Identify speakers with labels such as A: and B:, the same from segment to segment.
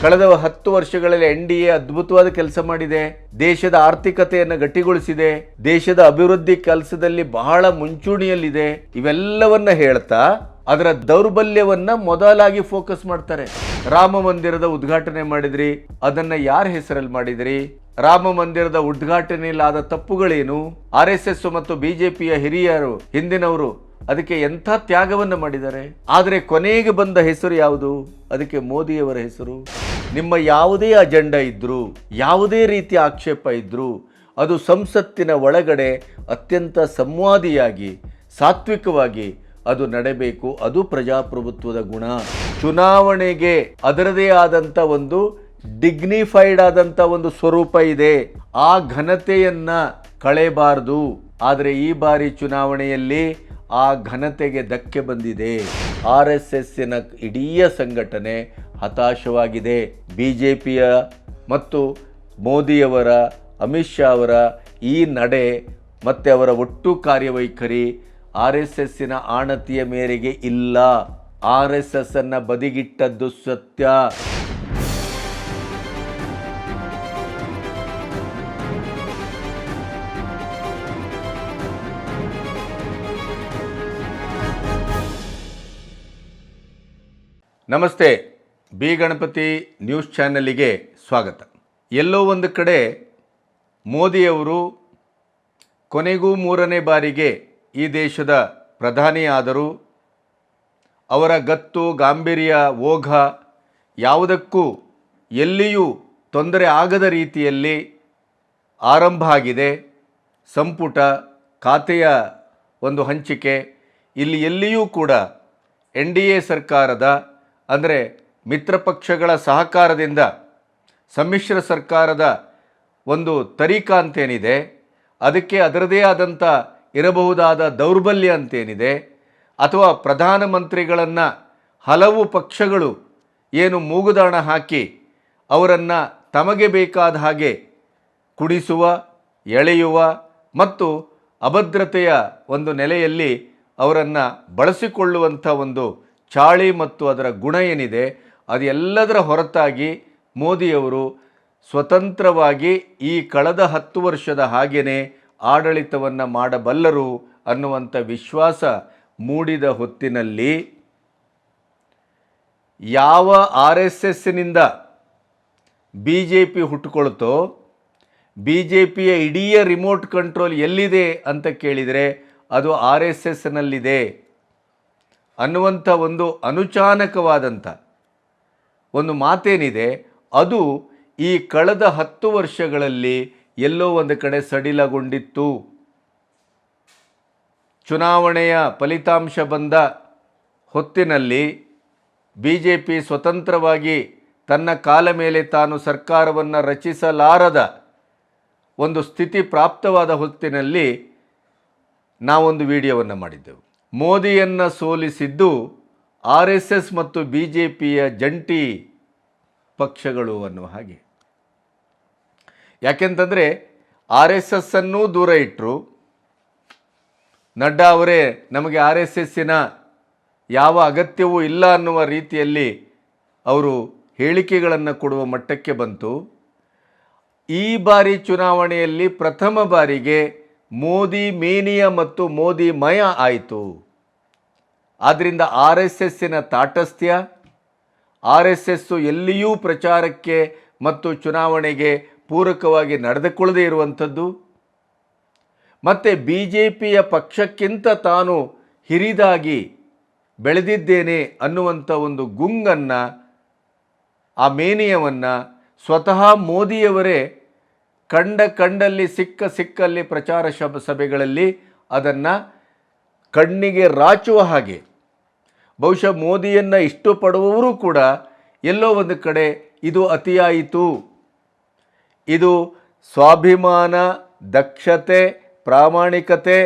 A: ಕಳೆದ 10 ವರ್ಷಗಳಲ್ಲಿ NDA ಅದ್ಭುತವಾದ ಕೆಲಸ ಮಾಡಿದೆ. ದೇಶದ ಆರ್ಥಿಕತೆಯನ್ನು ಗಟ್ಟಿಗೊಳಿಸಿದೆ. ದೇಶದ ಅಭಿವೃದ್ಧಿ ಕೆಲಸದಲ್ಲಿ ಬಹಳ ಮುಂಚೂಣಿಯಲ್ಲಿದೆ. ಇವೆಲ್ಲವನ್ನ ಹೇಳ್ತಾ ಅದರ ದೌರ್ಬಲ್ಯವನ್ನ ಮೊದಲಾಗಿ ಫೋಕಸ್ ಮಾಡ್ತಾರೆ. ರಾಮ ಮಂದಿರದ ಉದ್ಘಾಟನೆ ಮಾಡಿದ್ರಿ, ಅದನ್ನ ಯಾರ ಹೆಸರಲ್ಲಿ ಮಾಡಿದ್ರಿ? ರಾಮ ಮಂದಿರದ ಉದ್ಘಾಟನೆಯಲ್ಲಿ ಆದ ತಪ್ಪುಗಳೇನು? RSS ಮತ್ತು ಬಿಜೆಪಿಯ ಹಿರಿಯರು ಹಿಂದಿನವರು ಅದಕ್ಕೆ ಎಂಥ ತ್ಯಾಗವನ್ನು ಮಾಡಿದ್ದಾರೆ. ಆದರೆ ಕೊನೆಗೆ ಬಂದ ಹೆಸರು ಯಾವುದು? ಅದಕ್ಕೆ ಮೋದಿಯವರ ಹೆಸರು. ನಿಮ್ಮ ಯಾವುದೇ ಅಜೆಂಡಾ ಇದ್ರೂ, ಯಾವುದೇ ರೀತಿಯ ಆಕ್ಷೇಪ ಇದ್ರೂ, ಅದು ಸಂಸತ್ತಿನ ಒಳಗಡೆ ಅತ್ಯಂತ ಸಂವಾದಿಯಾಗಿ ಸಾತ್ವಿಕವಾಗಿ ಅದು ನಡೆಯಬೇಕು. ಅದು ಪ್ರಜಾಪ್ರಭುತ್ವದ ಗುಣ. ಚುನಾವಣೆಗೆ ಅದರದೇ ಆದಂಥ ಒಂದು ಡಿಗ್ನಿಫೈಡ್ ಆದಂಥ ಒಂದು ಸ್ವರೂಪ ಇದೆ. ಆ ಘನತೆಯನ್ನ ಕಳೆಯಬಾರದು. ಆದರೆ ಈ ಬಾರಿ ಚುನಾವಣೆಯಲ್ಲಿ ಆ ಘನತೆಗೆ ಧಕ್ಕೆ ಬಂದಿದೆ. RSSನ ಇಡೀ ಸಂಘಟನೆ ಹತಾಶವಾಗಿದೆ. ಬಿಜೆಪಿಯ ಮತ್ತು ಮೋದಿಯವರ, ಅಮಿತ್ ಶಾ ಅವರ ಈ ನಡೆ ಮತ್ತು ಅವರ ಒಟ್ಟು ಕಾರ್ಯವೈಖರಿ RSSನ ಆಣತಿಯ ಮೇರೆಗೆ ಇಲ್ಲ. RSS ಅನ್ನ ಬದಿಗಿಟ್ಟದ್ದು ಸತ್ಯ. ನಮಸ್ತೆ, ಬಿ ಗಣಪತಿ ನ್ಯೂಸ್ ಚಾನಲ್ಗೆ ಸ್ವಾಗತ. ಎಲ್ಲೋ ಒಂದು ಕಡೆ ಮೋದಿಯವರು ಕೊನೆಗೂ 3ನೇ ಬಾರಿಗೆ ಈ ದೇಶದ ಪ್ರಧಾನಿ ಆದರೂ ಅವರ ಗತ್ತು, ಗಾಂಭೀರ್ಯ, ಓಘ ಯಾವುದಕ್ಕೂ ಎಲ್ಲಿಯೂ ತೊಂದರೆ ಆಗದ ರೀತಿಯಲ್ಲಿ ಆರಂಭ ಆಗಿದೆ. ಸಂಪುಟ ಖಾತೆಯ ಒಂದು ಹಂಚಿಕೆ ಇಲ್ಲಿ ಎಲ್ಲಿಯೂ ಕೂಡ NDA ಸರ್ಕಾರದ ಅಂದರೆ ಮಿತ್ರ ಪಕ್ಷಗಳ ಸಹಕಾರದಿಂದ ಸಮ್ಮಿಶ್ರ ಸರ್ಕಾರದ ಒಂದು ತರೀಕಾ ಅಂತೇನಿದೆ, ಅದಕ್ಕೆ ಅದರದೇ ಆದಂಥ ಇರಬಹುದಾದ ದೌರ್ಬಲ್ಯ ಅಂತೇನಿದೆ, ಅಥವಾ ಪ್ರಧಾನಮಂತ್ರಿಗಳನ್ನು ಹಲವು ಪಕ್ಷಗಳು ಏನು ಮೂಗುದಾಣ ಹಾಕಿ ಅವರನ್ನು ತಮಗೆ ಬೇಕಾದ ಹಾಗೆ ಕುಡಿಸುವ, ಎಳೆಯುವ ಮತ್ತು ಅಭದ್ರತೆಯ ಒಂದು ನೆಲೆಯಲ್ಲಿ ಅವರನ್ನು ಬಳಸಿಕೊಳ್ಳುವಂಥ ಒಂದು ಚಾಳಿ ಮತ್ತು ಅದರ ಗುಣ ಏನಿದೆ, ಅದು ಎಲ್ಲದರ ಹೊರತಾಗಿ ಮೋದಿಯವರು ಸ್ವತಂತ್ರವಾಗಿ ಈ ಕಳೆದ 10 ವರ್ಷದ ಹಾಗೆಯೇ ಆಡಳಿತವನ್ನು ಮಾಡಬಲ್ಲರು ಅನ್ನುವಂಥ ವಿಶ್ವಾಸ ಮೂಡಿದ ಹೊತ್ತಿನಲ್ಲಿ ಯಾವ RSSನಿಂದ BJP ಹುಟ್ಟುಕೊಳ್ತೋ, BJPಯ ಇಡೀ ರಿಮೋಟ್ ಕಂಟ್ರೋಲ್ ಎಲ್ಲಿದೆ ಅಂತ ಕೇಳಿದರೆ ಅದು RSSನಲ್ಲಿದೆ ಅನ್ನುವಂಥ ಒಂದು ಅನುಚಾನಕವಾದಂಥ ಒಂದು ಮಾತೇನಿದೆ, ಅದು ಈ ಕಳೆದ 10 ವರ್ಷಗಳಲ್ಲಿ ಎಲ್ಲೋ ಒಂದು ಕಡೆ ಸಡಿಲಗೊಂಡಿತ್ತು. ಚುನಾವಣೆಯ ಫಲಿತಾಂಶ ಬಂದ ಹೊತ್ತಿನಲ್ಲಿ BJP ಸ್ವತಂತ್ರವಾಗಿ ತನ್ನ ಕಾಲ ಮೇಲೆ ತಾನು ಸರ್ಕಾರವನ್ನು ರಚಿಸಲಾರದ ಒಂದು ಸ್ಥಿತಿ ಪ್ರಾಪ್ತವಾದ ಹೊತ್ತಿನಲ್ಲಿ ನಾವೊಂದು ವಿಡಿಯೋವನ್ನು ಮಾಡಿದ್ದೆವು. ಮೋದಿಯನ್ನು ಸೋಲಿಸಿದ್ದು RSS ಮತ್ತು BJPಯ ಜಂಟಿ ಪಕ್ಷಗಳು ಅನ್ನುವ ಹಾಗೆ. ಯಾಕೆಂತಂದರೆ RSSನ್ನೂ ದೂರ ಇಟ್ಟರು. ನಡ್ಡಾ ಅವರೇ ನಮಗೆ RSSನ ಯಾವ ಅಗತ್ಯವೂ ಇಲ್ಲ ಅನ್ನುವ ರೀತಿಯಲ್ಲಿ ಅವರು ಹೇಳಿಕೆಗಳನ್ನು ಕೊಡುವ ಮಟ್ಟಕ್ಕೆ ಬಂತು. ಈ ಬಾರಿ ಚುನಾವಣೆಯಲ್ಲಿ ಪ್ರಥಮ ಬಾರಿಗೆ ಮೋದಿ ಮೇನಿಯ ಮತ್ತು ಮೋದಿ ಮಯ ಆಯಿತು. ಆದ್ದರಿಂದ RSSನ ತಾಟಸ್ಥ್ಯ, RSS ಎಲ್ಲಿಯೂ ಪ್ರಚಾರಕ್ಕೆ ಮತ್ತು ಚುನಾವಣೆಗೆ ಪೂರಕವಾಗಿ ನಡೆದುಕೊಳ್ಳದೇ ಇರುವಂಥದ್ದು, ಮತ್ತು BJPಯ ಪಕ್ಷಕ್ಕಿಂತ ತಾನು ಹಿರಿದಾಗಿ ಬೆಳೆದಿದ್ದೇನೆ ಅನ್ನುವಂಥ ಒಂದು ಗುಂಗನ್ನು, ಆ ಮೇನಿಯವನ್ನು ಸ್ವತಃ ಮೋದಿಯವರೇ ಕಂಡಲ್ಲಿ ಸಿಕ್ಕಲ್ಲಿ ಪ್ರಚಾರ ಸಭೆಗಳಲ್ಲಿ ಅದನ್ನು ಕಣ್ಣಿಗೆ ರಾಚುವ ಹಾಗೆ, ಬಹುಶಃ ಮೋದಿಯನ್ನು ಇಷ್ಟಪಡುವವರು ಕೂಡ ಎಲ್ಲೋ ಒಂದು ಕಡೆ ಇದು ಅತಿಯಾಯಿತು, ಇದು ಸ್ವಾಭಿಮಾನ, ದಕ್ಷತೆ, ಪ್ರಾಮಾಣಿಕತೆ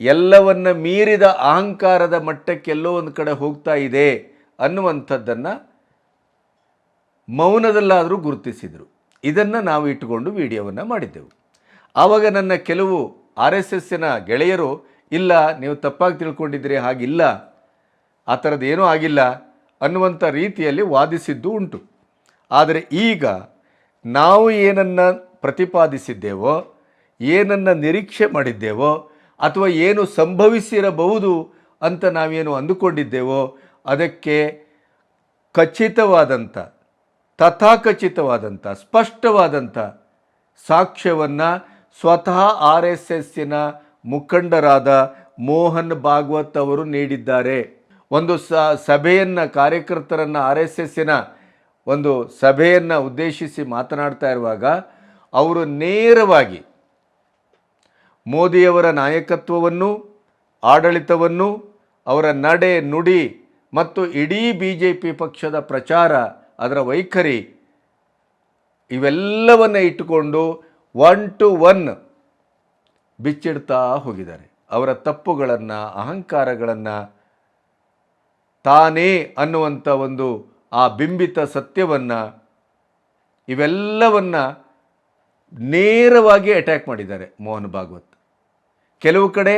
A: ಎಲ್ಲವನ್ನ ಮೀರಿದ ಅಹಂಕಾರದ ಮಟ್ಟಕ್ಕೆ ಎಲ್ಲೋ ಒಂದು ಕಡೆ ಹೋಗ್ತಾ ಇದೆ ಅನ್ನುವಂಥದ್ದನ್ನು ಮೌನದಲ್ಲಾದರೂ ಗುರುತಿಸಿದರು. ಇದನ್ನು ನಾವು ಇಟ್ಟುಕೊಂಡು ವಿಡಿಯೋವನ್ನು ಮಾಡಿದ್ದೆವು. ಆವಾಗ ನನ್ನ ಕೆಲವು RSSನ ಗೆಳೆಯರು, ಇಲ್ಲ ನೀವು ತಪ್ಪಾಗಿ ತಿಳ್ಕೊಂಡಿದ್ದೀರಿ, ಹಾಗಿಲ್ಲ, ಆ ಥರದ್ದು ಏನೂ ಆಗಿಲ್ಲ ಅನ್ನುವಂಥ ರೀತಿಯಲ್ಲಿ ವಾದಿಸಿದ್ದು ಉಂಟು. ಆದರೆ ಈಗ ನಾವು ಏನನ್ನು ಪ್ರತಿಪಾದಿಸಿದ್ದೇವೋ, ಏನನ್ನು ನಿರೀಕ್ಷೆ ಮಾಡಿದ್ದೇವೋ, ಅಥವಾ ಏನು ಸಂಭವಿಸಿರಬಹುದು ಅಂತ ನಾವೇನು ಅಂದುಕೊಂಡಿದ್ದೇವೋ ಅದಕ್ಕೆ ಖಚಿತವಾದಂಥ, ತಥಾಖಚಿತವಾದಂಥ, ಸ್ಪಷ್ಟವಾದಂಥ ಸಾಕ್ಷ್ಯವನ್ನು ಸ್ವತಃ RSSನ ಮುಖಂಡರಾದ ಮೋಹನ್ ಭಾಗವತ್ ಅವರು ನೀಡಿದ್ದಾರೆ. ಒಂದು ಸಭೆಯನ್ನು, ಕಾರ್ಯಕರ್ತರನ್ನು, RSSನ ಒಂದು ಸಭೆಯನ್ನು ಉದ್ದೇಶಿಸಿ ಮಾತನಾಡ್ತಾ ಇರುವಾಗ ಅವರು ನೇರವಾಗಿ ಮೋದಿಯವರ ನಾಯಕತ್ವವನ್ನು, ಆಡಳಿತವನ್ನು, ಅವರ ನಡೆ ನುಡಿ ಮತ್ತು ಇಡೀ BJP ಪಕ್ಷದ ಪ್ರಚಾರ, ಅದರ ವೈಖರಿ ಇವೆಲ್ಲವನ್ನು ಇಟ್ಟುಕೊಂಡು 1 to 1 ಬಿಚ್ಚಿಡ್ತಾ ಹೋಗಿದ್ದಾರೆ. ಅವರ ತಪ್ಪುಗಳನ್ನು, ಅಹಂಕಾರಗಳನ್ನು, ತಾನೇ ಅನ್ನುವಂಥ ಒಂದು ಆ ಬಿಂಬಿತ ಸತ್ಯವನ್ನು, ಇವೆಲ್ಲವನ್ನು ನೇರವಾಗಿ ಅಟ್ಯಾಕ್ ಮಾಡಿದ್ದಾರೆ ಮೋಹನ್ ಭಾಗವತ್. ಕೆಲವು ಕಡೆ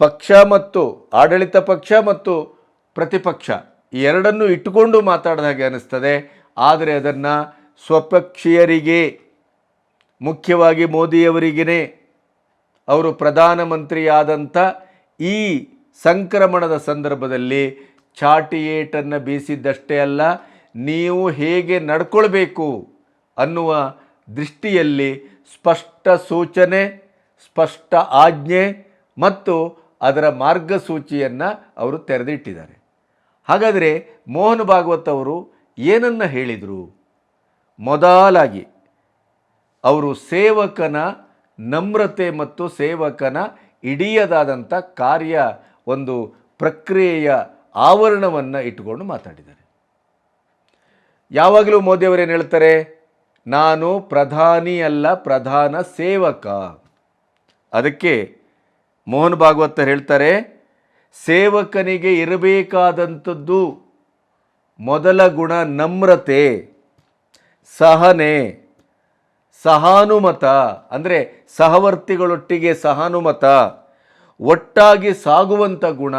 A: ಪಕ್ಷ ಮತ್ತು ಆಡಳಿತ ಪಕ್ಷ ಮತ್ತು ಪ್ರತಿಪಕ್ಷ ಈ ಎರಡನ್ನೂ ಇಟ್ಟುಕೊಂಡು ಮಾತಾಡಿದ ಹಾಗೆ ಅನ್ನಿಸ್ತದೆ. ಆದರೆ ಅದನ್ನು ಸ್ವಪಕ್ಷೀಯರಿಗೆ, ಮುಖ್ಯವಾಗಿ ಮೋದಿಯವರಿಗೇ, ಅವರು ಪ್ರಧಾನಮಂತ್ರಿಯಾದಂಥ ಈ ಸಂಕ್ರಮಣದ ಸಂದರ್ಭದಲ್ಲಿ ಚಾಟಿ ಏಟನ್ನು ಬೀಸಿದ್ದಷ್ಟೇ ಅಲ್ಲ, ನೀವು ಹೇಗೆ ನಡ್ಕೊಳ್ಬೇಕು ಅನ್ನುವ ದೃಷ್ಟಿಯಲ್ಲಿ ಸ್ಪಷ್ಟ ಸೂಚನೆ, ಸ್ಪಷ್ಟ ಆಜ್ಞೆ ಮತ್ತು ಅದರ ಮಾರ್ಗಸೂಚಿಯನ್ನು ಅವರು ತೆರೆದಿಟ್ಟಿದ್ದಾರೆ. ಹಾಗಾದರೆ ಮೋಹನ್ ಭಾಗವತ್ ಅವರು ಏನನ್ನು ಹೇಳಿದರು? ಮೊದಲಾಗಿ ಅವರು ಸೇವಕನ ನಮ್ರತೆ ಮತ್ತು ಸೇವಕನ ಇಡಿಯದಾದಂಥ ಕಾರ್ಯ, ಒಂದು ಪ್ರಕ್ರಿಯೆಯ ಆವರಣವನ್ನು ಇಟ್ಟುಕೊಂಡು ಮಾತಾಡಿದ್ದಾರೆ. ಯಾವಾಗಲೂ ಮೋದಿಯವರೇನು ಹೇಳ್ತಾರೆ? ನಾನು ಪ್ರಧಾನಿ ಅಲ್ಲ, ಪ್ರಧಾನ ಸೇವಕ. ಅದಕ್ಕೆ ಮೋಹನ್ ಭಾಗವತ್ ಹೇಳ್ತಾರೆ, ಸೇವಕನಿಗೆ ಇರಬೇಕಾದಂಥದ್ದು ಮೊದಲ ಗುಣ ನಮ್ರತೆ, ಸಹನೆ, ಸಹಾನುಮತ, ಅಂದರೆ ಸಹವರ್ತಿಗಳೊಟ್ಟಿಗೆ ಸಹಾನುಮತ, ಒಟ್ಟಾಗಿ ಸಾಗುವಂಥ ಗುಣ,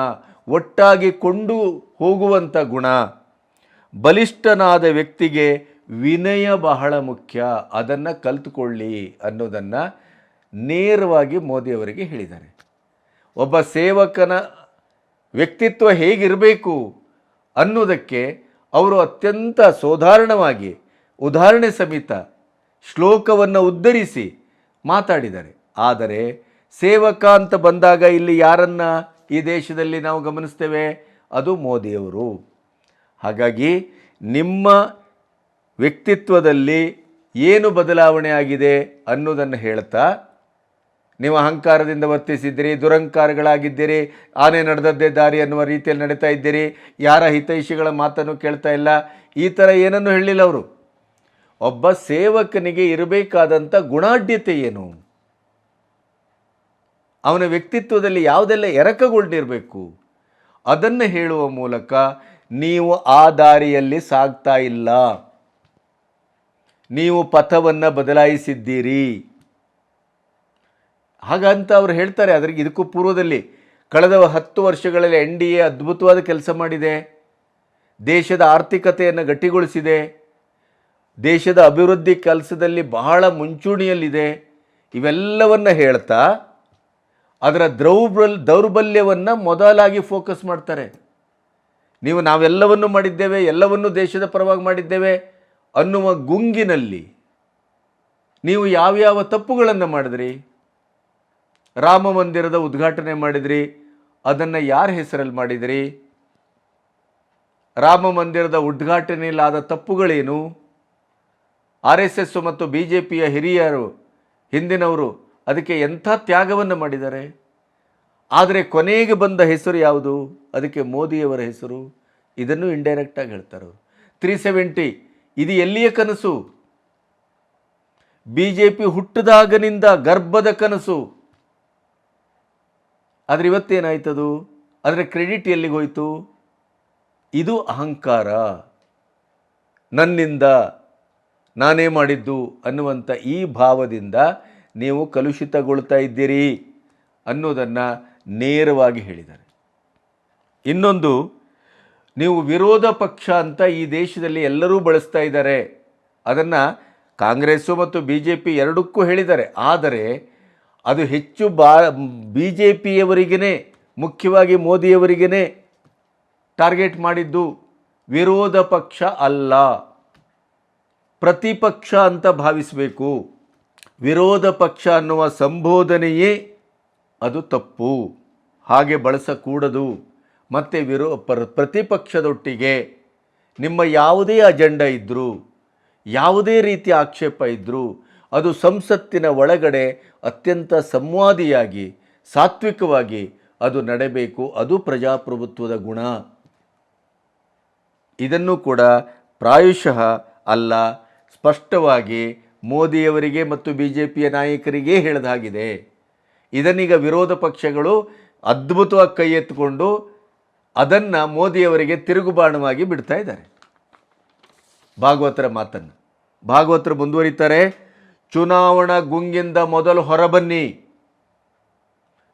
A: ಒಟ್ಟಾಗಿ ಕೊಂಡು ಹೋಗುವಂಥ ಗುಣ. ಬಲಿಷ್ಠನಾದ ವ್ಯಕ್ತಿಗೆ ವಿನಯ ಬಹಳ ಮುಖ್ಯ, ಅದನ್ನು ಕಲಿತುಕೊಳ್ಳಿ ಅನ್ನೋದನ್ನು ನೇರವಾಗಿ ಮೋದಿಯವರಿಗೆ ಹೇಳಿದ್ದಾರೆ. ಒಬ್ಬ ಸೇವಕನ ವ್ಯಕ್ತಿತ್ವ ಹೇಗಿರಬೇಕು ಅನ್ನೋದಕ್ಕೆ ಅವರು ಅತ್ಯಂತ ಸೋದಾಹರಣವಾಗಿ, ಉದಾಹರಣೆ ಸಮೇತ ಶ್ಲೋಕವನ್ನು ಉದ್ಧರಿಸಿ ಮಾತಾಡಿದ್ದಾರೆ. ಆದರೆ ಸೇವಕ ಅಂತ ಬಂದಾಗ ಇಲ್ಲಿ ಯಾರನ್ನು ಈ ದೇಶದಲ್ಲಿ ನಾವು ಗಮನಿಸ್ತೇವೆ? ಅದು ಮೋದಿಯವರು. ಹಾಗಾಗಿ ನಿಮ್ಮ ವ್ಯಕ್ತಿತ್ವದಲ್ಲಿ ಏನು ಬದಲಾವಣೆ ಆಗಿದೆ ಅನ್ನೋದನ್ನು ಹೇಳ್ತಾ, ನೀವು ಅಹಂಕಾರದಿಂದ ವರ್ತಿಸಿದ್ದೀರಿ, ದುರಂಕಾರಗಳಾಗಿದ್ದೀರಿ, ಆನೆ ನಡೆದದ್ದೇ ದಾರಿ ಅನ್ನುವ ರೀತಿಯಲ್ಲಿ ನಡೀತಾ ಇದ್ದೀರಿ, ಯಾರ ಹಿತೈಷಿಗಳ ಮಾತನ್ನು ಕೇಳ್ತಾ ಇಲ್ಲ, ಈ ಥರ ಏನನ್ನು ಹೇಳಿಲ್ಲ ಅವರು. ಒಬ್ಬ ಸೇವಕನಿಗೆ ಇರಬೇಕಾದಂಥ ಗುಣಾಢ್ಯತೆ ಏನು, ಅವನ ವ್ಯಕ್ತಿತ್ವದಲ್ಲಿ ಯಾವುದೆಲ್ಲ ಎರಕಗೊಂಡಿರಬೇಕು ಅದನ್ನು ಹೇಳುವ ಮೂಲಕ ನೀವು ಆ ದಾರಿಯಲ್ಲಿ ಸಾಗ್ತಾ ಇಲ್ಲ, ನೀವು ಪಥವನ್ನು ಬದಲಾಯಿಸಿದ್ದೀರಿ ಹಾಗಂತ ಅವರು ಹೇಳ್ತಾರೆ. ಇದಕ್ಕೂ ಪೂರ್ವದಲ್ಲಿ ಕಳೆದ 10 ವರ್ಷಗಳಲ್ಲಿ NDA ಅದ್ಭುತವಾದ ಕೆಲಸ ಮಾಡಿದೆ, ದೇಶದ ಆರ್ಥಿಕತೆಯನ್ನು ಗಟ್ಟಿಗೊಳಿಸಿದೆ, ದೇಶದ ಅಭಿವೃದ್ಧಿ ಕೆಲಸದಲ್ಲಿ ಬಹಳ ಮುಂಚೂಣಿಯಲ್ಲಿದೆ. ಇವೆಲ್ಲವನ್ನು ಹೇಳ್ತಾ ಅದರ ದೌರ್ಬಲ್ಯವನ್ನು ಮೊದಲಾಗಿ ಫೋಕಸ್ ಮಾಡ್ತಾರೆ. ನಾವೆಲ್ಲವನ್ನು ಮಾಡಿದ್ದೇವೆ, ಎಲ್ಲವನ್ನೂ ದೇಶದ ಪರವಾಗಿ ಮಾಡಿದ್ದೇವೆ ಅನ್ನುವ ಗುಂಗಿನಲ್ಲಿ ನೀವು ಯಾವ್ಯಾವ ತಪ್ಪುಗಳನ್ನು ಮಾಡಿದ್ರಿ? ರಾಮ ಮಂದಿರದ ಉದ್ಘಾಟನೆ ಮಾಡಿದ್ರಿ, ಅದನ್ನು ಯಾರ ಹೆಸರಲ್ಲಿ ಮಾಡಿದ್ರಿ? ರಾಮ ಮಂದಿರದ ಉದ್ಘಾಟನೆಯಲ್ಲಾದ ತಪ್ಪುಗಳೇನು? RSS ಮತ್ತು BJPಯ ಹಿರಿಯರು, ಹಿಂದಿನವರು ಅದಕ್ಕೆ ಎಂಥ ತ್ಯಾಗವನ್ನು ಮಾಡಿದ್ದಾರೆ. ಆದರೆ ಕೊನೆಗೆ ಬಂದ ಹೆಸರು ಯಾವುದು? ಅದಕ್ಕೆ ಮೋದಿಯವರ ಹೆಸರು. ಇದನ್ನು ಇಂಡೈರೆಕ್ಟಾಗಿ ಹೇಳ್ತಾರೆ. 370 ಇದು ಎಲ್ಲಿಯ ಕನಸು? BJP ಹುಟ್ಟಿದಾಗನಿಂದ ಗರ್ಭದ ಕನಸು. ಆದರೆ ಇವತ್ತೇನಾಯ್ತದು? ಅದರ ಕ್ರೆಡಿಟ್ ಎಲ್ಲಿಗೆ ಹೋಯಿತು? ಇದು ಅಹಂಕಾರ, ನನ್ನಿಂದ, ನಾನೇ ಮಾಡಿದ್ದು ಅನ್ನುವಂಥ ಈ ಭಾವದಿಂದ ನೀವು ಕಲುಷಿತಗೊಳ್ತಾ ಇದ್ದೀರಿ ಅನ್ನೋದನ್ನು ನೇರವಾಗಿ ಹೇಳಿದ್ದಾರೆ. ಇನ್ನೊಂದು, ನೀವು ವಿರೋಧ ಪಕ್ಷ ಅಂತ ಈ ದೇಶದಲ್ಲಿ ಎಲ್ಲರೂ ಬಳಸ್ತಾ ಇದ್ದಾರೆ. ಅದನ್ನು ಕಾಂಗ್ರೆಸ್ಸು ಮತ್ತು ಬಿ ಜೆ ಪಿ ಎರಡಕ್ಕೂ ಹೇಳಿದ್ದಾರೆ. ಆದರೆ ಅದು ಹೆಚ್ಚು ಬಿ ಜೆ ಪಿಯವರಿಗೇ, ಮುಖ್ಯವಾಗಿ ಮೋದಿಯವರಿಗೇ ಟಾರ್ಗೆಟ್ ಮಾಡಿದ್ದು. ವಿರೋಧ ಪಕ್ಷ ಅಲ್ಲ, ಪ್ರತಿಪಕ್ಷ ಅಂತ ಭಾವಿಸಬೇಕು. ವಿರೋಧ ಪಕ್ಷ ಅನ್ನುವ ಸಂಬೋಧನೆಯೇ ಅದು ತಪ್ಪು, ಹಾಗೆ ಬಳಸಕೂಡದು. ಮತ್ತು ಪ್ರತಿಪಕ್ಷದೊಟ್ಟಿಗೆ ನಿಮ್ಮ ಯಾವುದೇ ಅಜೆಂಡಾ ಇದ್ದರೂ, ಯಾವುದೇ ರೀತಿಯ ಆಕ್ಷೇಪ ಇದ್ದರೂ ಅದು ಸಂಸತ್ತಿನ ಒಳಗಡೆ ಅತ್ಯಂತ ಸಂವಾದಿಯಾಗಿ, ಸಾತ್ವಿಕವಾಗಿ ಅದು ನಡೆಯಬೇಕು. ಅದು ಪ್ರಜಾಪ್ರಭುತ್ವದ ಗುಣ. ಇದನ್ನು ಕೂಡ ಪ್ರಾಯಶಃ ಅಲ್ಲ, ಸ್ಪಷ್ಟವಾಗಿ ಮೋದಿಯವರಿಗೆ ಮತ್ತು ಬಿ ಜೆ ಪಿಯ ನಾಯಕರಿಗೇ ಹೇಳಿದಾಗಿದೆ. ಇದನ್ನೀಗ ವಿರೋಧ ಪಕ್ಷಗಳು ಅದ್ಭುತವಾಗಿ ಕೈ ಎತ್ತಿಕೊಂಡು ಅದನ್ನು ಮೋದಿಯವರಿಗೆ ತಿರುಗುಬಾಣವಾಗಿ ಬಿಡ್ತಾ ಇದ್ದಾರೆ. ಭಾಗವತರ ಮಾತನ್ನು ಭಾಗವತರು ಮುಂದುವರಿತಾರೆ. ಚುನಾವಣಾ ಗುಂಗಿಂದ ಮೊದಲು ಹೊರಬನ್ನಿ,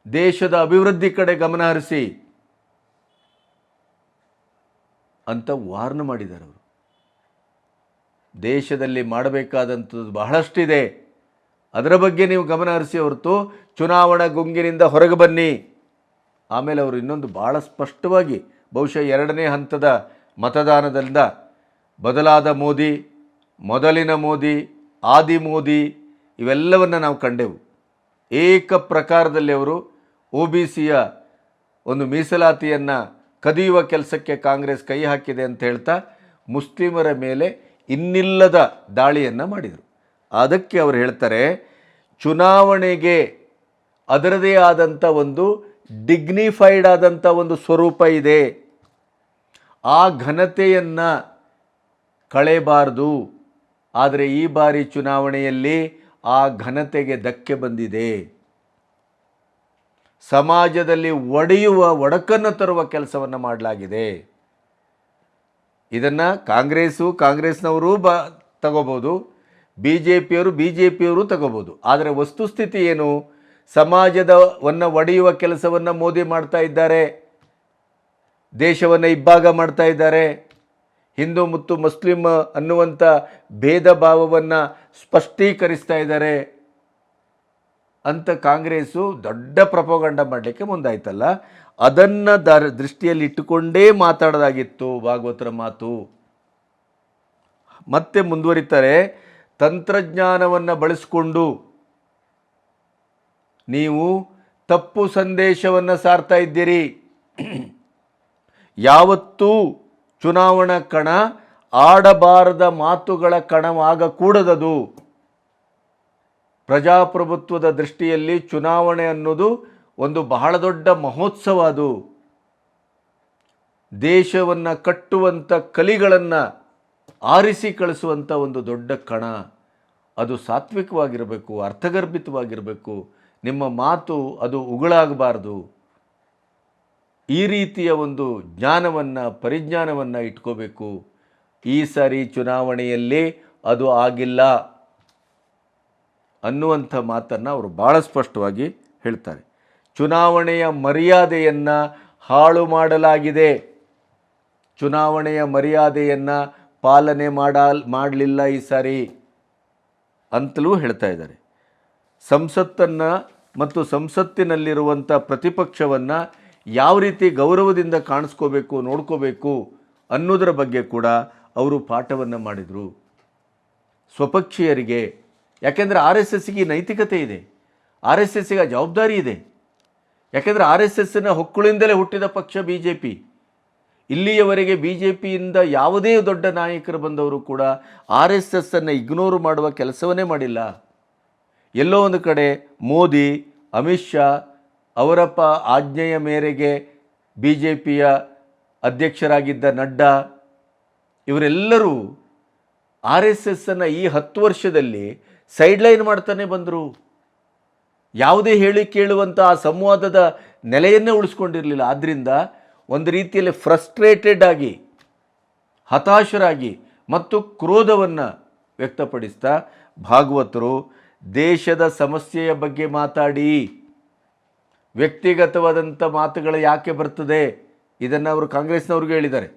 A: ದೇಶದ ಅಭಿವೃದ್ಧಿ ಕಡೆ ಗಮನ ಹರಿಸಿ ಅಂತ ವಾರ್ನ್ ಮಾಡಿದ್ದಾರೆ. ಅವರು ದೇಶದಲ್ಲಿ ಮಾಡಬೇಕಾದಂಥದ್ದು ಬಹಳಷ್ಟಿದೆ, ಅದರ ಬಗ್ಗೆ ನೀವು ಗಮನ ಹರಿಸಿ ಹೊರತು ಚುನಾವಣಾ ಗುಂಗಿನಿಂದ ಹೊರಗೆ ಬನ್ನಿ. ಆಮೇಲೆ ಅವರು ಇನ್ನೊಂದು ಭಾಳ ಸ್ಪಷ್ಟವಾಗಿ, ಬಹುಶಃ 2ನೇ ಹಂತದ ಮತದಾನದಿಂದ ಬದಲಾದ ಮೋದಿ, ಮೊದಲಿನ ಮೋದಿ, ಆದಿ ಮೋದಿ ಇವೆಲ್ಲವನ್ನು ನಾವು ಕಂಡೆವು. ಏಕ ಪ್ರಕಾರದಲ್ಲಿ ಅವರು OBCಯ ಒಂದು ಮೀಸಲಾತಿಯನ್ನು ಕದಿಯುವ ಕೆಲಸಕ್ಕೆ ಕಾಂಗ್ರೆಸ್ ಕೈ ಹಾಕಿದೆ ಅಂತ ಹೇಳ್ತಾ ಮುಸ್ಲಿಮರ ಮೇಲೆ ಇನ್ನಿಲ್ಲದ ದಾಳಿಯನ್ನು ಮಾಡಿದರು. ಅದಕ್ಕೆ ಅವರು ಹೇಳ್ತಾರೆ, ಚುನಾವಣೆಗೆ ಅದರದೇ ಆದಂಥ ಒಂದು ಡಿಗ್ನಿಫೈಡ್ ಆದಂಥ ಒಂದು ಸ್ವರೂಪ ಇದೆ, ಆ ಘನತೆಯನ್ನು ಕಳೆಯಬಾರ್ದು. ಆದರೆ ಈ ಬಾರಿ ಚುನಾವಣೆಯಲ್ಲಿ ಆ ಘನತೆಗೆ ಧಕ್ಕೆ ಬಂದಿದೆ. ಸಮಾಜದಲ್ಲಿ ಒಡಕನ್ನು ತರುವ ಕೆಲಸವನ್ನು ಮಾಡಲಾಗಿದೆ. ಇದನ್ನು ಕಾಂಗ್ರೆಸ್ನವರು ತಗೋಬೋದು, ಬಿ ಜೆ ಪಿಯವರು ತಗೋಬೋದು. ಆದರೆ ವಸ್ತುಸ್ಥಿತಿ ಏನು? ಸಮಾಜವನ್ನು ಒಡೆಯುವ ಕೆಲಸವನ್ನು ಮೋದಿ ಮಾಡ್ತಾ ಇದ್ದಾರೆ, ದೇಶವನ್ನು ಇಬ್ಬಾಗ ಮಾಡ್ತಾ ಇದ್ದಾರೆ, ಹಿಂದೂ ಮತ್ತು ಮುಸ್ಲಿಂ ಅನ್ನುವಂಥ ಭೇದ ಭಾವವನ್ನು ಸ್ಪಷ್ಟೀಕರಿಸ್ತಾ ಇದ್ದಾರೆ ಅಂತ ಕಾಂಗ್ರೆಸ್ಸು ದೊಡ್ಡ ಪ್ರಪೋಗಂಡ ಮಾಡಲಿಕ್ಕೆ ಮುಂದಾಯ್ತಲ್ಲ. ಅದನ್ನು ದೃಷ್ಟಿಯಲ್ಲಿ ಇಟ್ಟುಕೊಂಡೇ ಮಾತಾಡೋದಾಗಿತ್ತು ಭಾಗವತರ ಮಾತು. ಮತ್ತೆ ಮುಂದುವರಿತಾರೆ, ತಂತ್ರಜ್ಞಾನವನ್ನು ಬಳಸಿಕೊಂಡು ನೀವು ತಪ್ಪು ಸಂದೇಶವನ್ನು ಸಾರ್ತಾ ಇದ್ದೀರಿ. ಯಾವತ್ತೂ ಚುನಾವಣಾ ಕಣ ಆಡಬಾರದ ಮಾತುಗಳ ಕಣವಾಗಕೂಡದದು. ಪ್ರಜಾಪ್ರಭುತ್ವದ ದೃಷ್ಟಿಯಲ್ಲಿ ಚುನಾವಣೆ ಅನ್ನೋದು ಒಂದು ಬಹಳ ದೊಡ್ಡ ಮಹೋತ್ಸವ. ಅದು ದೇಶವನ್ನು ಕಟ್ಟುವಂಥ ಕಲಿಗಳನ್ನು ಆರಿಸಿ ಕಳಿಸುವಂಥ ಒಂದು ದೊಡ್ಡ ಕಣ. ಅದು ಸಾತ್ವಿಕವಾಗಿರಬೇಕು, ಅರ್ಥಗರ್ಭಿತವಾಗಿರಬೇಕು. ನಿಮ್ಮ ಮಾತು ಅದು ಉಗುಳಾಗಬಾರ್ದು. ಈ ರೀತಿಯ ಒಂದು ಪರಿಜ್ಞಾನವನ್ನು ಇಟ್ಕೋಬೇಕು. ಈ ಸಾರಿ ಚುನಾವಣೆಯಲ್ಲಿ ಅದು ಆಗಿಲ್ಲ ಅನ್ನುವಂಥ ಮಾತನ್ನು ಅವರು ಭಾಳ ಸ್ಪಷ್ಟವಾಗಿ ಹೇಳ್ತಾರೆ. ಚುನಾವಣೆಯ ಮರ್ಯಾದೆಯನ್ನು ಹಾಳು ಮಾಡಲಾಗಿದೆ, ಚುನಾವಣೆಯ ಮರ್ಯಾದೆಯನ್ನು ಪಾಲನೆ ಮಾಡಲಿಲ್ಲ ಈ ಸಾರಿ ಅಂತಲೂ ಹೇಳ್ತಾ ಇದ್ದಾರೆ. ಸಂಸತ್ತನ್ನು ಮತ್ತು ಸಂಸತ್ತಿನಲ್ಲಿರುವಂಥ ಪ್ರತಿಪಕ್ಷವನ್ನು ಯಾವ ರೀತಿ ಗೌರವದಿಂದ ಕಾಣಿಸ್ಕೋಬೇಕು, ನೋಡ್ಕೋಬೇಕು ಅನ್ನೋದರ ಬಗ್ಗೆ ಕೂಡ ಅವರು ಪಾಠವನ್ನು ಮಾಡಿದರು ಸ್ವಪಕ್ಷೀಯರಿಗೆ. ಯಾಕೆಂದರೆ RSSಗೆ ನೈತಿಕತೆ ಇದೆ, RSSಗೆ ಜವಾಬ್ದಾರಿ ಇದೆ. ಯಾಕೆಂದರೆ RSSನ ಹೊಕ್ಕುಳಿಂದಲೇ ಹುಟ್ಟಿದ ಪಕ್ಷ BJP. ಇಲ್ಲಿಯವರೆಗೆ BJPಯಿಂದ ಯಾವುದೇ ದೊಡ್ಡ ನಾಯಕರು ಬಂದವರು ಕೂಡ RSSನ್ನು ಇಗ್ನೋರ್ ಮಾಡುವ ಕೆಲಸವನ್ನೇ ಮಾಡಿಲ್ಲ. ಎಲ್ಲೋ ಒಂದು ಕಡೆ ಮೋದಿ, ಅಮಿತ್ ಶಾ ಅವರಪ್ಪ ಆಜ್ಞೆಯ ಮೇರೆಗೆ BJPಯ ಅಧ್ಯಕ್ಷರಾಗಿದ್ದ ನಡ್ಡಾ ಇವರೆಲ್ಲರೂ RSSನ್ನು ಈ 10 ವರ್ಷದಲ್ಲಿ ಸೈಡ್ಲೈನ್ ಮಾಡ್ತಾನೆ ಬಂದರು. ಯಾವುದೇ ಹೇಳಿ ಕೇಳುವಂಥ ಆ ಸಂವಾದದ ನೆಲೆಯನ್ನೇ ಉಳಿಸ್ಕೊಂಡಿರಲಿಲ್ಲ. ಆದ್ದರಿಂದ ಒಂದು ರೀತಿಯಲ್ಲಿ ಫ್ರಸ್ಟ್ರೇಟೆಡ್ ಆಗಿ, ಹತಾಶರಾಗಿ ಮತ್ತು ಕ್ರೋಧವನ್ನು ವ್ಯಕ್ತಪಡಿಸ್ತಾ ಭಾಗವತರು ದೇಶದ ಸಮಸ್ಯೆಯ ಬಗ್ಗೆ ಮಾತಾಡಿ, ವ್ಯಕ್ತಿಗತವಾದಂಥ ಮಾತುಗಳು ಯಾಕೆ ಬರ್ತದೆ ಇದನ್ನು ಅವರು ಕಾಂಗ್ರೆಸ್ನವ್ರಿಗೆ ಹೇಳಿದ್ದಾರೆ.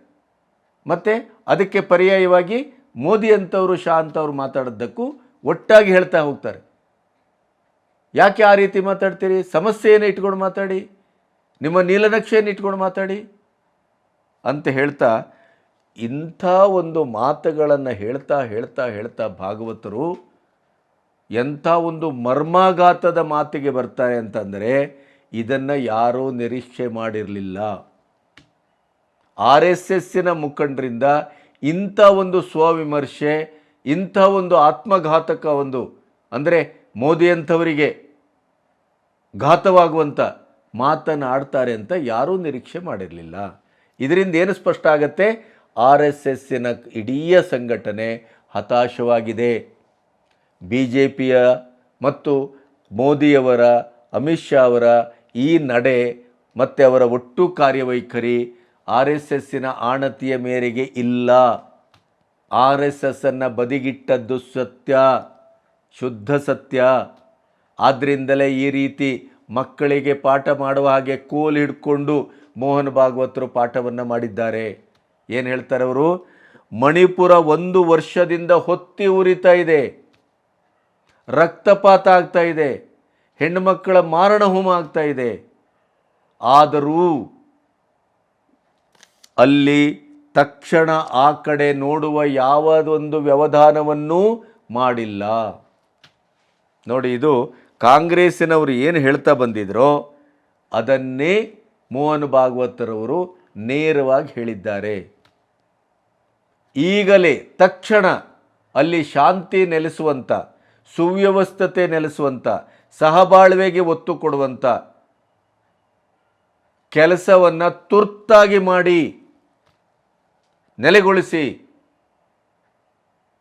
A: ಮತ್ತು ಅದಕ್ಕೆ ಪರ್ಯಾಯವಾಗಿ ಮೋದಿ ಅಂತವರು ಶಾ ಅಂತವ್ರು ಮಾತಾಡೋದಕ್ಕೂ ಒಟ್ಟಾಗಿ ಹೇಳ್ತಾ ಹೋಗ್ತಾರೆ. ಯಾಕೆ ಆ ರೀತಿ ಮಾತಾಡ್ತೀರಿ? ಸಮಸ್ಯೆಯನ್ನು ಇಟ್ಕೊಂಡು ಮಾತಾಡಿ, ನಿಮ್ಮ ನೀಲನಕ್ಷೆಯನ್ನು ಇಟ್ಕೊಂಡು ಮಾತಾಡಿ ಅಂತ ಹೇಳ್ತಾ ಇಂಥ ಒಂದು ಮಾತುಗಳನ್ನು ಹೇಳ್ತಾ ಹೇಳ್ತಾ ಹೇಳ್ತಾ ಭಾಗವತರು ಎಂಥ ಒಂದು ಮರ್ಮಾಘಾತದ ಮಾತಿಗೆ ಬರ್ತಾರೆ ಅಂತಂದರೆ ಇದನ್ನು ಯಾರೂ ನಿರೀಕ್ಷೆ ಮಾಡಿರಲಿಲ್ಲ. RSSನ ಮುಖಂಡರಿಂದ ಇಂಥ ಒಂದು ಸ್ವವಿಮರ್ಶೆ, ಇಂಥ ಒಂದು ಆತ್ಮಘಾತಕ ಒಂದು ಅಂದರೆ ಮೋದಿ ಅಂಥವರಿಗೆ ಘಾತವಾಗುವಂಥ ಮಾತನ್ನು ಆಡ್ತಾರೆ ಅಂತ ಯಾರೂ ನಿರೀಕ್ಷೆ ಮಾಡಿರಲಿಲ್ಲ. ಇದರಿಂದ ಏನು ಸ್ಪಷ್ಟ ಆಗತ್ತೆ? RSSನ ಇಡೀ ಸಂಘಟನೆ ಹತಾಶವಾಗಿದೆ. BJPಯ ಮತ್ತು ಮೋದಿಯವರ, ಅಮಿತ್ ಶಾ ಅವರ ಈ ನಡೆ ಮತ್ತು ಅವರ ಒಟ್ಟು ಕಾರ್ಯವೈಖರಿ RSSನ ಆಣತಿಯ ಮೇರೆಗೆ ಇಲ್ಲ. RSSನ್ನು ಬದಿಗಿಟ್ಟದ್ದು ಸತ್ಯ, ಶುದ್ಧ ಸತ್ಯ. ಆದ್ದರಿಂದಲೇ ಈ ರೀತಿ ಮಕ್ಕಳಿಗೆ ಪಾಠ ಮಾಡುವ ಹಾಗೆ ಕೋಲು ಹಿಡ್ಕೊಂಡು ಮೋಹನ್ ಭಾಗವತರು ಪಾಠವನ್ನು ಮಾಡಿದ್ದಾರೆ. ಏನು ಹೇಳ್ತಾರೆ ಅವರು? ಮಣಿಪುರ 1 ವರ್ಷದಿಂದ ಹೊತ್ತಿ ಉರಿತಾ ಇದೆ, ರಕ್ತಪಾತ ಆಗ್ತಾ ಇದೆ, ಹೆಣ್ಣುಮಕ್ಕಳ ಮಾರಣ ಹೋಮ ಆಗ್ತಾ ಇದೆ. ಆದರೂ ಅಲ್ಲಿ ತಕ್ಷಣ ಆ ಕಡೆ ನೋಡುವ ಯಾವುದೊಂದು ವ್ಯವಧಾನವನ್ನೂ ಮಾಡಿಲ್ಲ. ನೋಡಿ, ಇದು ಕಾಂಗ್ರೆಸ್ಸಿನವರು ಏನು ಹೇಳ್ತಾ ಬಂದಿದ್ರೋ ಅದನ್ನೇ ಮೋಹನ್ ಭಾಗವತರವರು ನೇರವಾಗಿ ಹೇಳಿದ್ದಾರೆ. ಈಗಲೇ ತಕ್ಷಣ ಅಲ್ಲಿ ಶಾಂತಿ ನೆಲೆಸುವಂಥ, ಸುವ್ಯವಸ್ಥತೆ ನೆಲೆಸುವಂಥ, ಸಹಬಾಳ್ವೆಗೆ ಒತ್ತು ಕೊಡುವಂಥ ಕೆಲಸವನ್ನು ತುರ್ತಾಗಿ ಮಾಡಿ ನೆಲೆಗೊಳಿಸಿ.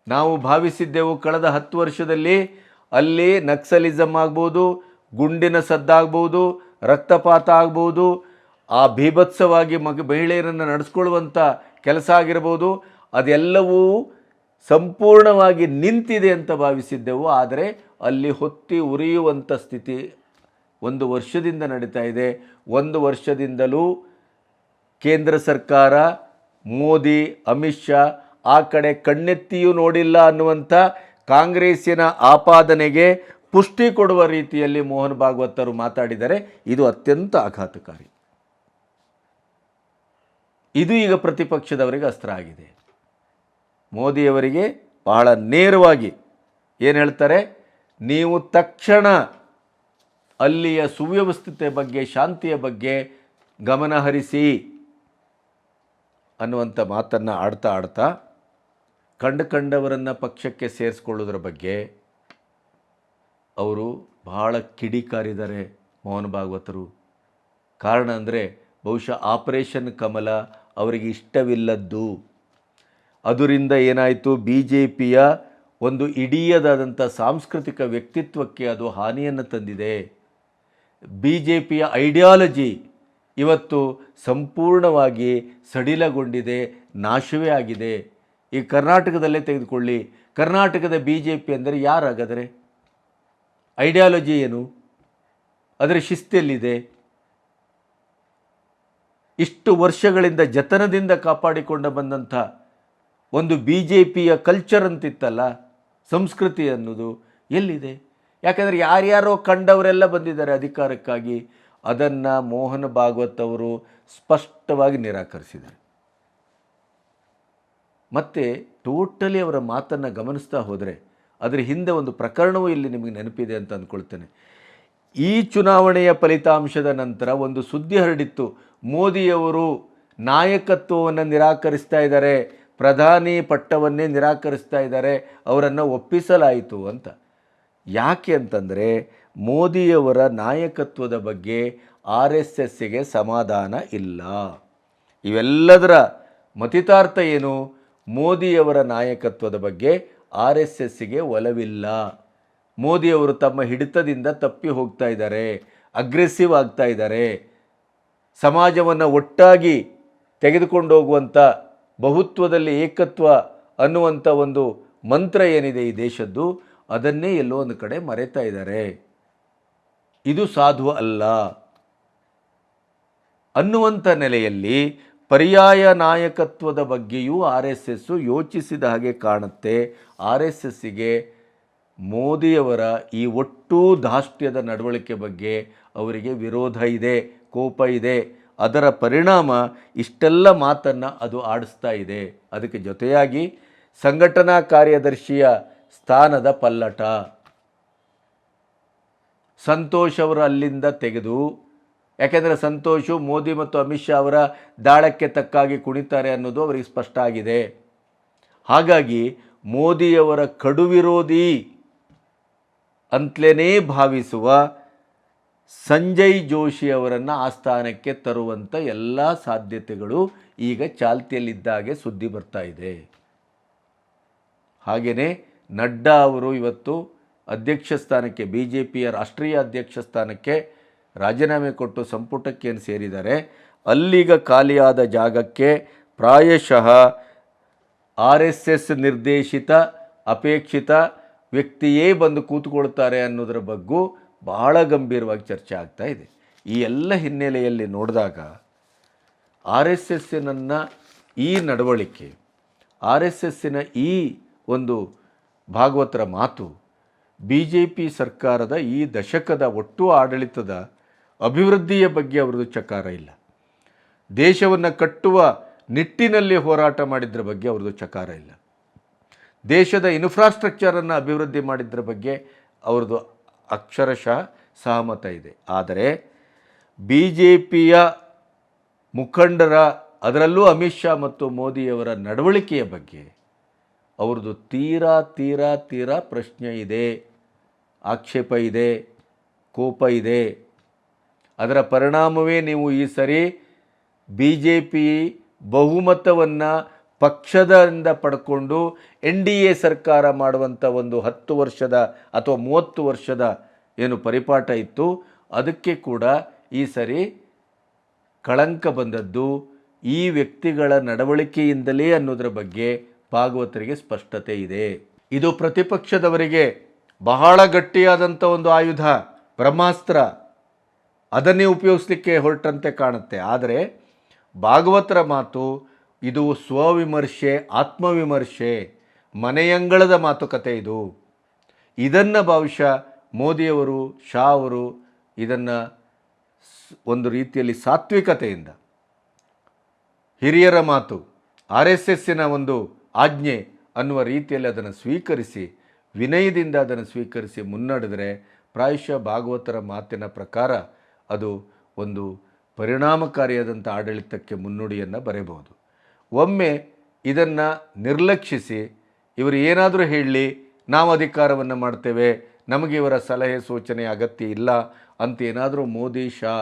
A: ನಾವು ಭಾವಿಸಿದ್ದೆವು ಕಳೆದ 10 ವರ್ಷದಲ್ಲಿ ಅಲ್ಲಿ ನಕ್ಸಲಿಸಮ್ ಆಗ್ಬೋದು, ಗುಂಡಿನ ಸದ್ದಾಗ್ಬೋದು, ರಕ್ತಪಾತ ಆಗ್ಬೋದು, ಆ ಭೀಭತ್ಸವಾಗಿ ಮಹಿಳೆಯರನ್ನು ನಡೆಸ್ಕೊಳ್ಳುವಂಥ ಕೆಲಸ ಆಗಿರ್ಬೋದು, ಅದೆಲ್ಲವೂ ಸಂಪೂರ್ಣವಾಗಿ ನಿಂತಿದೆ ಅಂತ ಭಾವಿಸಿದ್ದೆವು. ಆದರೆ ಅಲ್ಲಿ ಹೊತ್ತಿ ಉರಿಯುವಂಥ ಸ್ಥಿತಿ 1 ವರ್ಷದಿಂದ ನಡೀತಾ ಇದೆ. 1 ವರ್ಷದಿಂದಲೂ ಕೇಂದ್ರ ಸರ್ಕಾರ, ಮೋದಿ, ಅಮಿತ್ ಶಾ ಆ ಕಡೆ ಕಣ್ಣೆತ್ತಿಯೂ ನೋಡಿಲ್ಲ ಅನ್ನುವಂಥ ಕಾಂಗ್ರೆಸ್ಸಿನ ಆಪಾದನೆಗೆ ಪುಷ್ಟಿ ಕೊಡುವ ರೀತಿಯಲ್ಲಿ ಮೋಹನ್ ಭಾಗವತರು ಮಾತಾಡಿದರೆ ಇದು ಅತ್ಯಂತ ಆಘಾತಕಾರಿ. ಇದು ಈಗ ಪ್ರತಿಪಕ್ಷದವರಿಗೆ ಅಸ್ತ್ರ ಆಗಿದೆ. ಮೋದಿಯವರಿಗೆ ಬಹಳ ನೇರವಾಗಿ ಏನು ಹೇಳ್ತಾರೆ? ನೀವು ತಕ್ಷಣ ಅಲ್ಲಿಯ ಸುವ್ಯವಸ್ಥತೆ ಬಗ್ಗೆ, ಶಾಂತಿಯ ಬಗ್ಗೆ ಗಮನ ಹರಿಸಿ ಅನ್ನುವಂಥ ಮಾತನ್ನು ಆಡ್ತಾ ಕಂಡವರನ್ನು ಪಕ್ಷಕ್ಕೆ ಸೇರಿಸ್ಕೊಳ್ಳೋದ್ರ ಬಗ್ಗೆ ಅವರು ಬಹಳ ಕಿಡಿಕಾರಿದ್ದಾರೆ ಮೋಹನ್ ಭಾಗವತರು. ಕಾರಣ ಅಂದರೆ ಬಹುಶಃ ಆಪರೇಷನ್ ಕಮಲ ಅವರಿಗೆ ಇಷ್ಟವಿಲ್ಲದ್ದು. ಅದರಿಂದ ಏನಾಯಿತು? BJPಯ ಒಂದು ಇಡೀದಾದಂಥ ಸಾಂಸ್ಕೃತಿಕ ವ್ಯಕ್ತಿತ್ವಕ್ಕೆ ಅದು ಹಾನಿಯನ್ನು ತಂದಿದೆ. BJPಯ ಐಡಿಯಾಲಜಿ ಇವತ್ತು ಸಂಪೂರ್ಣವಾಗಿ ಸಡಿಲಗೊಂಡಿದೆ, ನಾಶವೇ ಆಗಿದೆ. ಈ ಕರ್ನಾಟಕದಲ್ಲೇ ತೆಗೆದುಕೊಳ್ಳಿ, ಕರ್ನಾಟಕದ BJP ಅಂದರೆ ಯಾರಾಗಾದರೆ? ಐಡಿಯಾಲಜಿ ಏನು? ಅದರ ಶಿಸ್ತೆಲ್ಲಿದೆ? ಇಷ್ಟು ವರ್ಷಗಳಿಂದ ಜತನದಿಂದ ಕಾಪಾಡಿಕೊಂಡು ಬಂದಂಥ ಒಂದು BJPಯ ಕಲ್ಚರ್ ಅಂತಿತ್ತಲ್ಲ, ಸಂಸ್ಕೃತಿ ಅನ್ನೋದು ಎಲ್ಲಿದೆ? ಯಾಕಂದರೆ ಯಾರ್ಯಾರೋ ಕಂಡವರೆಲ್ಲ ಬಂದಿದ್ದಾರೆ ಅಧಿಕಾರಕ್ಕಾಗಿ. ಅದನ್ನು ಮೋಹನ್ ಭಾಗವತ್ ಅವರು ಸ್ಪಷ್ಟವಾಗಿ ನಿರಾಕರಿಸಿದ್ದಾರೆ. ಮತ್ತು ಟೋಟಲಿ ಅವರ ಮಾತನ್ನು ಗಮನಿಸ್ತಾ ಹೋದರೆ ಅದರ ಹಿಂದೆ ಒಂದು ಪ್ರಕರಣವೂ ಇಲ್ಲಿ ನಿಮಗೆ ನೆನಪಿದೆ ಅಂತ ಅಂದ್ಕೊಳ್ತೇನೆ. ಈ ಚುನಾವಣೆಯ ಫಲಿತಾಂಶದ ನಂತರ ಒಂದು ಸುದ್ದಿ ಹರಡಿತ್ತು, ಮೋದಿಯವರು ನಾಯಕತ್ವವನ್ನು ನಿರಾಕರಿಸ್ತಾ ಇದ್ದಾರೆ, ಪ್ರಧಾನಿ ಪಟ್ಟವನ್ನೇ ನಿರಾಕರಿಸ್ತಾ ಇದ್ದಾರೆ, ಅವರನ್ನು ಒಪ್ಪಿಸಲಾಯಿತು ಅಂತ. ಯಾಕೆ ಅಂತಂದರೆ ಮೋದಿಯವರ ನಾಯಕತ್ವದ ಬಗ್ಗೆ RSSಗೆ ಸಮಾಧಾನ ಇಲ್ಲ. ಇವೆಲ್ಲದರ ಮತಿತಾರ್ಥ ಏನು? ಮೋದಿಯವರ ನಾಯಕತ್ವದ ಬಗ್ಗೆ RSSಗೆ ಒಲವಿಲ್ಲ. ಮೋದಿಯವರು ತಮ್ಮ ಹಿಡಿತದಿಂದ ತಪ್ಪಿ ಹೋಗ್ತಾ ಇದ್ದಾರೆ, ಅಗ್ರೆಸಿವ್ ಆಗ್ತಾ ಇದ್ದಾರೆ. ಸಮಾಜವನ್ನು ಒಟ್ಟಾಗಿ ತೆಗೆದುಕೊಂಡು ಹೋಗುವಂಥ ಬಹುತ್ವದಲ್ಲಿ ಏಕತ್ವ ಅನ್ನುವಂಥ ಒಂದು ಮಂತ್ರ ಏನಿದೆ ಈ ದೇಶದ್ದು, ಅದನ್ನೇ ಎಲ್ಲೋ ಒಂದು ಕಡೆ ಮರೆತಾ ಇದ್ದಾರೆ. ಇದು ಸಾಧು ಅಲ್ಲ ಅನ್ನುವಂಥ ನೆಲೆಯಲ್ಲಿ ಪರ್ಯಾಯ ನಾಯಕತ್ವದ ಬಗ್ಗೆಯೂ ಆರ್ ಎಸ್ ಎಸ್ಸು ಯೋಚಿಸಿದ ಹಾಗೆ ಕಾಣುತ್ತೆ. ಆರ್ ಎಸ್ ಎಸ್ಸಿಗೆ ಮೋದಿಯವರ ಈ ಒಟ್ಟು ಧಾಷ್ಟ್ಯದ ನಡವಳಿಕೆ ಬಗ್ಗೆ ಅವರಿಗೆ ವಿರೋಧ ಇದೆ, ಕೋಪ ಇದೆ. ಅದರ ಪರಿಣಾಮ ಇಷ್ಟೆಲ್ಲ ಮಾತನ್ನು ಅದು ಆಡಿಸ್ತಾ ಇದೆ. ಅದಕ್ಕೆ ಜೊತೆಯಾಗಿ ಸಂಘಟನಾ ಕಾರ್ಯದರ್ಶಿಯ ಸ್ಥಾನದ ಪಲ್ಲಟ, ಸಂತೋಷ್ ಅವರು ಅಲ್ಲಿಂದ ತೆಗೆದು, ಯಾಕೆಂದರೆ ಸಂತೋಷು ಮೋದಿ ಮತ್ತು ಅಮಿತ್ ಶಾ ಅವರ ದಾಳಕ್ಕೆ ತಕ್ಕಾಗಿ ಕುಣಿತಾರೆ ಅನ್ನೋದು ಅವರಿಗೆ ಸ್ಪಷ್ಟ ಆಗಿದೆ. ಹಾಗಾಗಿ ಮೋದಿಯವರ ಕಡು ವಿರೋಧಿ ಅಂತಲೇ ಭಾವಿಸುವ ಸಂಜಯ್ ಜೋಶಿ ಅವರನ್ನು ಆ ಸ್ಥಾನಕ್ಕೆ ತರುವಂಥ ಎಲ್ಲ ಸಾಧ್ಯತೆಗಳು ಈಗ ಚಾಲ್ತಿಯಲ್ಲಿದ್ದಾಗೆ ಸುದ್ದಿ ಬರ್ತಾ ಇದೆ. ಹಾಗೆಯೇ ನಡ್ಡಾ ಅವರು ಇವತ್ತು ಅಧ್ಯಕ್ಷ ಸ್ಥಾನಕ್ಕೆ, ಬಿ ಜೆ ಪಿಯ ರಾಷ್ಟ್ರೀಯ ಅಧ್ಯಕ್ಷ ಸ್ಥಾನಕ್ಕೆ ರಾಜೀನಾಮೆ ಕೊಟ್ಟು ಸಂಪುಟಕ್ಕೇನು ಸೇರಿದ್ದಾರೆ. ಅಲ್ಲೀಗ ಖಾಲಿಯಾದ ಜಾಗಕ್ಕೆ ಪ್ರಾಯಶಃ ಆರ್ ಎಸ್ ಎಸ್ ನಿರ್ದೇಶಿತ ಅಪೇಕ್ಷಿತ ವ್ಯಕ್ತಿಯೇ ಬಂದು ಕೂತ್ಕೊಳ್ತಾರೆ ಅನ್ನೋದರ ಬಗ್ಗೂ ಬಹಳ ಗಂಭೀರವಾಗಿ ಚರ್ಚೆ ಆಗ್ತಾ ಇದೆ. ಈ ಎಲ್ಲ ಹಿನ್ನೆಲೆಯಲ್ಲಿ ನೋಡಿದಾಗ ಆರ್ ಎಸ್ ಎಸ್ಸಿನ ಈ ನಡವಳಿಕೆ, ಆರ್ ಎಸ್ ಎಸ್ಸಿನ ಈ ಒಂದು ಭಾಗವತರ ಮಾತು ಬಿ ಜೆ ಪಿ ಸರ್ಕಾರದ ಈ ದಶಕದ ಒಟ್ಟು ಆಡಳಿತದ ಅಭಿವೃದ್ಧಿಯ ಬಗ್ಗೆ ಅವರದು ಚಕಾರ ಇಲ್ಲ. ದೇಶವನ್ನು ಕಟ್ಟುವ ನಿಟ್ಟಿನಲ್ಲಿ ಹೋರಾಟ ಮಾಡಿದ್ರ ಬಗ್ಗೆ ಅವ್ರದ್ದು ಚಕಾರ ಇಲ್ಲ. ದೇಶದ ಇನ್ಫ್ರಾಸ್ಟ್ರಕ್ಚರನ್ನು ಅಭಿವೃದ್ಧಿ ಮಾಡಿದ್ರ ಬಗ್ಗೆ ಅವ್ರದ್ದು ಅಕ್ಷರಶಃ ಸಹಮತ ಇದೆ. ಆದರೆ ಬಿ ಜೆ ಪಿಯ ಮುಖಂಡರ, ಅದರಲ್ಲೂ ಅಮಿತ್ ಶಾ ಮತ್ತು ಮೋದಿಯವರ ನಡವಳಿಕೆಯ ಬಗ್ಗೆ ಅವ್ರದ್ದು ತೀರಾ ಪ್ರಶ್ನೆ ಇದೆ, ಆಕ್ಷೇಪ ಇದೆ, ಕೋಪ ಇದೆ. ಅದರ ಪರಿಣಾಮವೇ ನೀವು ಈ ಸರಿ ಬಿ ಜೆ ಪಿ ಬಹುಮತವನ್ನು ಪಕ್ಷದಿಂದ ಪಡ್ಕೊಂಡು ಎನ್ ಡಿ ಎ ಸರ್ಕಾರ ಮಾಡುವಂಥ ಒಂದು 10 ವರ್ಷದ ಅಥವಾ 30 ವರ್ಷದ ಏನು ಪರಿಪಾಠ ಇತ್ತು, ಅದಕ್ಕೆ ಕೂಡ ಈ ಸರಿ ಕಳಂಕ ಬಂದದ್ದು ಈ ವ್ಯಕ್ತಿಗಳ ನಡವಳಿಕೆಯಿಂದಲೇ ಅನ್ನೋದರ ಬಗ್ಗೆ ಭಾಗವತರಿಗೆ ಸ್ಪಷ್ಟತೆ ಇದೆ. ಇದು ಪ್ರತಿಪಕ್ಷದವರಿಗೆ ಬಹಳ ಗಟ್ಟಿಯಾದಂಥ ಒಂದು ಆಯುಧ, ಬ್ರಹ್ಮಾಸ್ತ್ರ. ಅದನ್ನೇ ಉಪಯೋಗಿಸಲಿಕ್ಕೆ ಹೊರಟಂತೆ ಕಾಣುತ್ತೆ. ಆದರೆ ಭಾಗವತರ ಮಾತು ಇದು ಸ್ವವಿಮರ್ಶೆ, ಆತ್ಮವಿಮರ್ಶೆ, ಮನೆಯಂಗಳದ ಮಾತುಕತೆ. ಇದನ್ನು ಬಹುಶಃ ಮೋದಿಯವರು, ಶಾ ಅವರು ಇದನ್ನು ಒಂದು ರೀತಿಯಲ್ಲಿ ಸಾತ್ವಿಕತೆಯಿಂದ, ಹಿರಿಯರ ಮಾತು, ಆರ್ ಎಸ್ ಎಸ್ಸಿನ ಒಂದು ಆಜ್ಞೆ ಅನ್ನುವ ರೀತಿಯಲ್ಲಿ ಅದನ್ನು ಸ್ವೀಕರಿಸಿ, ವಿನಯದಿಂದ ಅದನ್ನು ಸ್ವೀಕರಿಸಿ ಮುನ್ನಡೆದರೆ ಪ್ರಾಯಶಃ ಭಾಗವತರ ಮಾತಿನ ಪ್ರಕಾರ ಅದು ಒಂದು ಪರಿಣಾಮಕಾರಿಯಾದಂಥ ಆಡಳಿತಕ್ಕೆ ಮುನ್ನುಡಿಯನ್ನು ಬರೆಯಬಹುದು. ಒಮ್ಮೆ ಇದನ್ನು ನಿರ್ಲಕ್ಷಿಸಿ ಇವರು ಏನಾದರೂ ಹೇಳಲಿ, ನಾವು ಅಧಿಕಾರವನ್ನು ಮಾಡ್ತೇವೆ, ನಮಗೆ ಇವರ ಸಲಹೆ ಸೂಚನೆ ಅಗತ್ಯ ಇಲ್ಲ ಅಂತ ಏನಾದರೂ ಮೋದಿ ಶಾ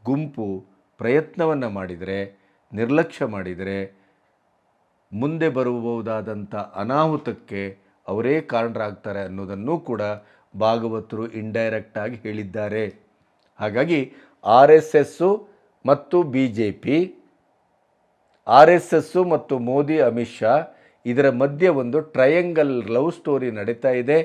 A: ಗುಂಪು ಪ್ರಯತ್ನವನ್ನು ಮಾಡಿದರೆ, ನಿರ್ಲಕ್ಷ್ಯ ಮಾಡಿದರೆ ಮುಂದೆ ಬರಬಹುದಾದಂಥ ಅನಾಹುತಕ್ಕೆ ಅವರೇ ಕಾರಣರಾಗ್ತಾರೆ ಅನ್ನೋದನ್ನು ಕೂಡ ಭಾಗವತರು ಇಂಡೈರೆಕ್ಟಾಗಿ ಹೇಳಿದ್ದಾರೆ. ಹಾಗಾಗಿ ಆರ್ ಎಸ್ ಎಸ್ಸು ಮತ್ತು B J P, R S S ಮತ್ತು ಮೋದಿ ಅಮಿತ್ ಶಾ ಇದರ ಮಧ್ಯೆ ಒಂದು ಟ್ರಯಾಂಗಲ್ ಲವ್ ಸ್ಟೋರಿ ನಡೀತಾ ಇದೆ.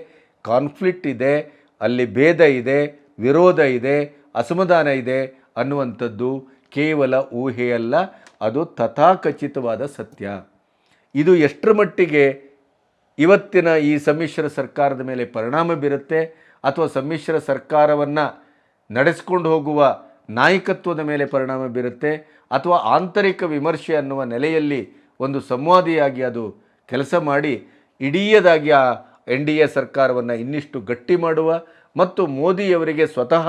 A: ಕಾನ್ಫ್ಲಿಕ್ಟ್ ಇದೆ, ಅಲ್ಲಿ ಭೇದ ಇದೆ, ವಿರೋಧ ಇದೆ, ಅಸಮಾಧಾನ ಇದೆ ಅನ್ನುವಂಥದ್ದು ಕೇವಲ ಊಹೆಯಲ್ಲ, ಅದು ತಥಾಕಚಿತವಾದ ಸತ್ಯ. ಇದು ಎಷ್ಟರ ಮಟ್ಟಿಗೆ ಇವತ್ತಿನ ಈ ಸಮ್ಮಿಶ್ರ ಸರ್ಕಾರದ ಮೇಲೆ ಪರಿಣಾಮ ಬೀರುತ್ತೆ ಅಥವಾ ಸಮ್ಮಿಶ್ರ ಸರ್ಕಾರವನ್ನು ನಡೆಸ್ಕೊಂಡು ಹೋಗುವ ನಾಯಕತ್ವದ ಮೇಲೆ ಪರಿಣಾಮ ಬೀರುತ್ತೆ ಅಥವಾ ಆಂತರಿಕ ವಿಮರ್ಶೆ ಅನ್ನುವ ನೆಲೆಯಲ್ಲಿ ಒಂದು ಸಂವಾದಿಯಾಗಿ ಅದು ಕೆಲಸ ಮಾಡಿ ಇಡೀದಾಗಿ ಆ ಎನ್ ಡಿ ಎ ಸರ್ಕಾರವನ್ನು ಇನ್ನಿಷ್ಟು ಗಟ್ಟಿ ಮಾಡುವ ಮತ್ತು ಮೋದಿಯವರಿಗೆ ಸ್ವತಃ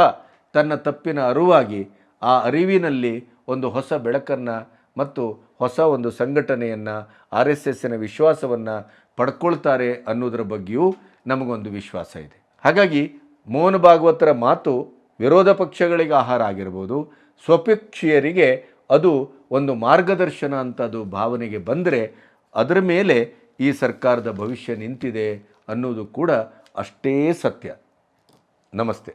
A: ತನ್ನ ತಪ್ಪಿನ ಅರಿವಾಗಿ ಆ ಅರಿವಿನಲ್ಲಿ ಒಂದು ಹೊಸ ಬೆಳಕನ್ನು ಮತ್ತು ಹೊಸ ಒಂದು ಸಂಘಟನೆಯನ್ನು, ಆರ್ ಎಸ್ ಎಸ್ಸಿನ ವಿಶ್ವಾಸವನ್ನು ಪಡ್ಕೊಳ್ತಾರೆ ಅನ್ನೋದರ ಬಗ್ಗೆಯೂ ನಮಗೊಂದು ವಿಶ್ವಾಸ ಇದೆ. ಹಾಗಾಗಿ ಮೋಹನ್ ಭಾಗವತರ ಮಾತು ವಿರೋಧ ಪಕ್ಷಗಳಿಗೆ ಆಹಾರ ಆಗಿರ್ಬೋದು, ಸ್ವಪಕ್ಷೀಯರಿಗೆ ಅದು ಒಂದು ಮಾರ್ಗದರ್ಶನ ಅಂತ ಅದು ಭಾವನೆಗೆ ಬಂದರೆ ಅದರ ಮೇಲೆ ಈ ಸರ್ಕಾರದ ಭವಿಷ್ಯ ನಿಂತಿದೆ ಅನ್ನೋದು ಕೂಡ ಅಷ್ಟೇ ಸತ್ಯ. ನಮಸ್ತೆ.